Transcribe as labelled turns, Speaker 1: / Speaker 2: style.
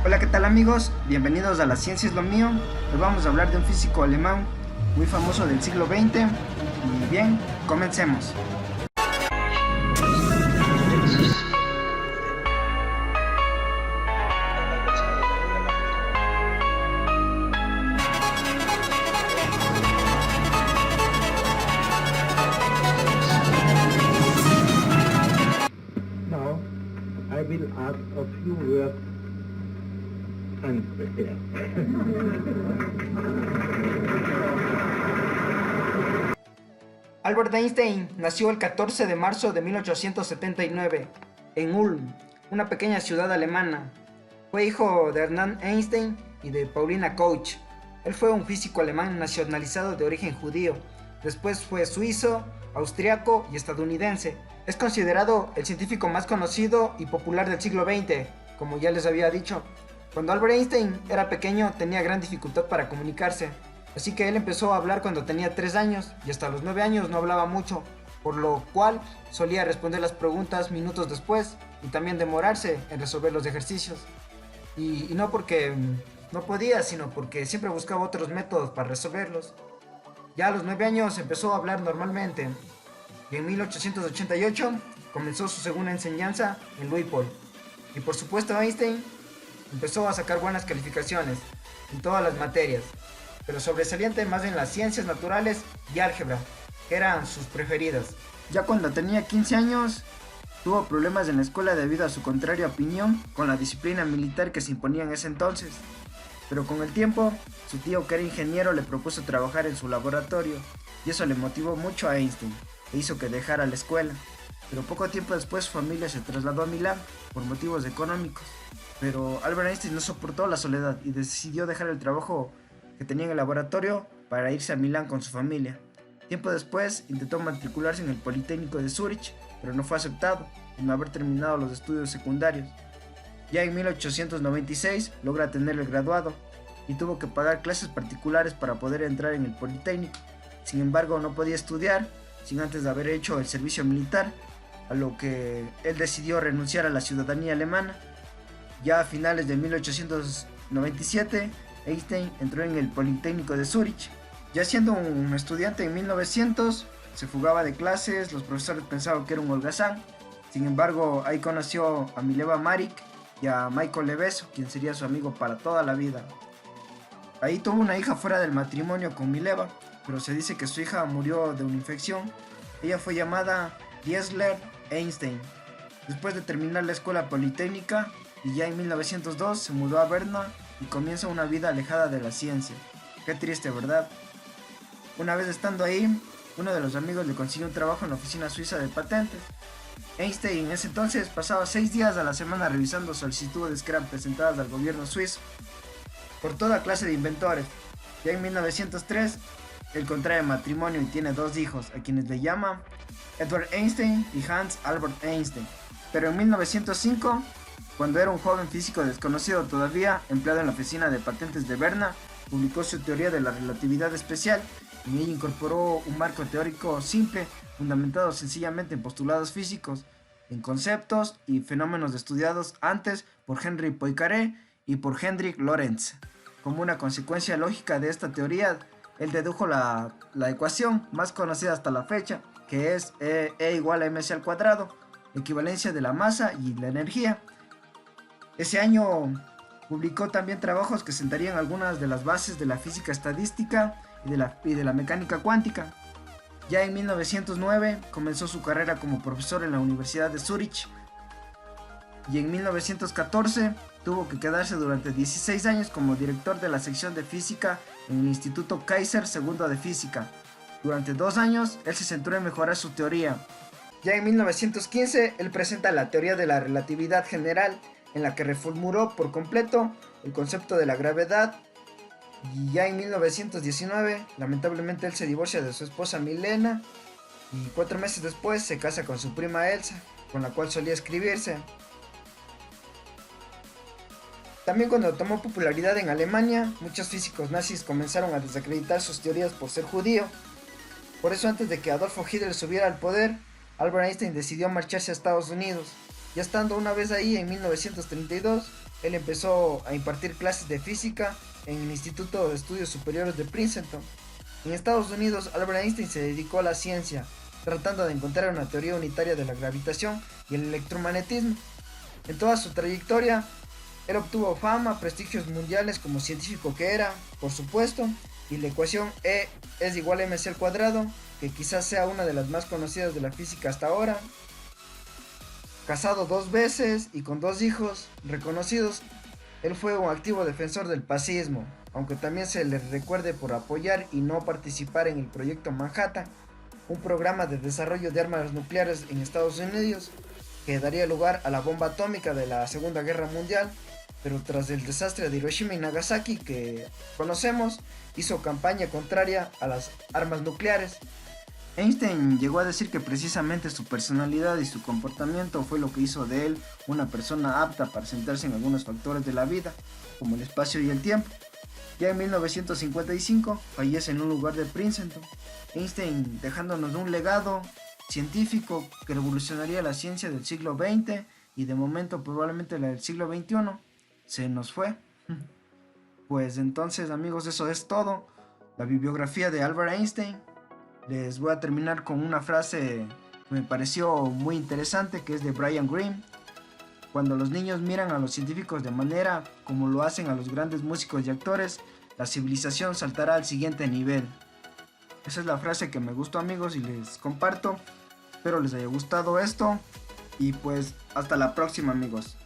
Speaker 1: Hola, ¿qué tal amigos? Bienvenidos a La Ciencia es lo mío. Hoy vamos a hablar de un físico alemán muy famoso del siglo XX. Y bien, comencemos.
Speaker 2: Now, I will ask a few words unprepared.
Speaker 1: Albert Einstein nació el 14 de marzo de 1879 en Ulm, una pequeña ciudad alemana. Fue hijo de Hernán Einstein y de Paulina Koch. Él fue un físico alemán nacionalizado de origen judío. Después fue suizo, austriaco y estadounidense. Es considerado el científico más conocido y popular del siglo XX, como ya les había dicho. Cuando Albert Einstein era pequeño tenía gran dificultad para comunicarse, así que él empezó a hablar cuando tenía 3 años y hasta los 9 años no hablaba mucho, por lo cual solía responder las preguntas minutos después y también demorarse en resolver los ejercicios. Y no porque no podía, sino porque siempre buscaba otros métodos para resolverlos. Ya a los 9 años empezó a hablar normalmente y en 1888 comenzó su segunda enseñanza en Luitpold. Y por supuesto Einstein empezó a sacar buenas calificaciones en todas las materias, pero sobresaliente más en las ciencias naturales y álgebra, que eran sus preferidas. Ya cuando tenía 15 años, tuvo problemas en la escuela debido a su contraria opinión con la disciplina militar que se imponía en ese entonces. Pero con el tiempo, su tío que era ingeniero le propuso trabajar en su laboratorio, y eso le motivó mucho a Einstein, e hizo que dejara la escuela. Pero poco tiempo después su familia se trasladó a Milán por motivos económicos. Pero Albert Einstein no soportó la soledad y decidió dejar el trabajo que tenía en el laboratorio para irse a Milán con su familia. Tiempo después intentó matricularse en el Politécnico de Zúrich, pero no fue aceptado, por no haber terminado los estudios secundarios. Ya en 1896 logra tener el graduado y tuvo que pagar clases particulares para poder entrar en el Politécnico. Sin embargo, no podía estudiar sin antes de haber hecho el servicio militar, a lo que él decidió renunciar a la ciudadanía alemana. Ya a finales de 1897, Einstein entró en el Politécnico de Zúrich. Ya siendo un estudiante en 1900, se fugaba de clases, los profesores pensaban que era un holgazán. Sin embargo, ahí conoció a Mileva Maric y a Michael Leveso, quien sería su amigo para toda la vida. Ahí tuvo una hija fuera del matrimonio con Mileva, pero se dice que su hija murió de una infección. Ella fue llamada Giesler Einstein. Después de terminar la escuela politécnica, y ya en 1902 se mudó a Berna y comienza una vida alejada de la ciencia. Qué triste, ¿verdad? Una vez estando ahí, uno de los amigos le consiguió un trabajo en la oficina suiza de patentes. Einstein en ese entonces pasaba 6 días a la semana revisando solicitudes que eran presentadas al gobierno suizo por toda clase de inventores. Ya en 1903, él contrae matrimonio y tiene 2 hijos, a quienes le llama Edward Einstein y Hans Albert Einstein. Pero en 1905, cuando era un joven físico desconocido todavía, empleado en la oficina de patentes de Berna, publicó su teoría de la relatividad especial. En ella incorporó un marco teórico simple, fundamentado sencillamente en postulados físicos, en conceptos y fenómenos estudiados antes por Henri Poincaré y por Hendrik Lorentz. Como una consecuencia lógica de esta teoría, él dedujo la ecuación más conocida hasta la fecha, que es E igual a mc al cuadrado, equivalencia de la masa y la energía. Ese año publicó también trabajos que sentarían algunas de las bases de la física estadística y de la mecánica cuántica. Ya en 1909 comenzó su carrera como profesor en la Universidad de Zúrich y en 1914 tuvo que quedarse durante 16 años como director de la sección de física en el Instituto Kaiser II de Física. Durante 2 años él se centró en mejorar su teoría. Ya en 1915 él presenta la teoría de la relatividad general, en la que reformuló por completo el concepto de la gravedad. Y ya en 1919, lamentablemente él se divorcia de su esposa Milena y 4 meses después se casa con su prima Elsa, con la cual solía escribirse. También cuando tomó popularidad en Alemania, muchos físicos nazis comenzaron a desacreditar sus teorías por ser judío. Por eso antes de que Adolfo Hitler subiera al poder, Albert Einstein decidió marcharse a Estados Unidos. Ya estando una vez ahí en 1932, Él empezó a impartir clases de física en el Instituto de Estudios Superiores de Princeton. En Estados Unidos, Albert Einstein se dedicó a la ciencia, tratando de encontrar una teoría unitaria de la gravitación y el electromagnetismo. En toda su trayectoria, él obtuvo fama, prestigios mundiales como científico que era, por supuesto, y la ecuación E es igual a mc al cuadrado, que quizás sea una de las más conocidas de la física hasta ahora. Casado 2 veces y con 2 hijos reconocidos, él fue un activo defensor del pacifismo, aunque también se le recuerde por apoyar y no participar en el proyecto Manhattan, un programa de desarrollo de armas nucleares en Estados Unidos que daría lugar a la bomba atómica de la Segunda Guerra Mundial, pero tras el desastre de Hiroshima y Nagasaki que conocemos, hizo campaña contraria a las armas nucleares. Einstein llegó a decir que precisamente su personalidad y su comportamiento fue lo que hizo de él una persona apta para sentarse en algunos factores de la vida, como el espacio y el tiempo. Ya en 1955 fallece en un lugar de Princeton, Einstein dejándonos un legado científico que revolucionaría la ciencia del siglo XX y de momento probablemente la del siglo XXI. Se nos fue. Pues entonces, amigos, eso es todo. La bibliografía de Albert Einstein. Les voy a terminar con una frase que me pareció muy interesante, que es de Brian Greene. Cuando los niños miran a los científicos de manera como lo hacen a los grandes músicos y actores, la civilización saltará al siguiente nivel. Esa es la frase que me gustó, amigos, y les comparto. Espero les haya gustado esto. Y pues hasta la próxima, amigos.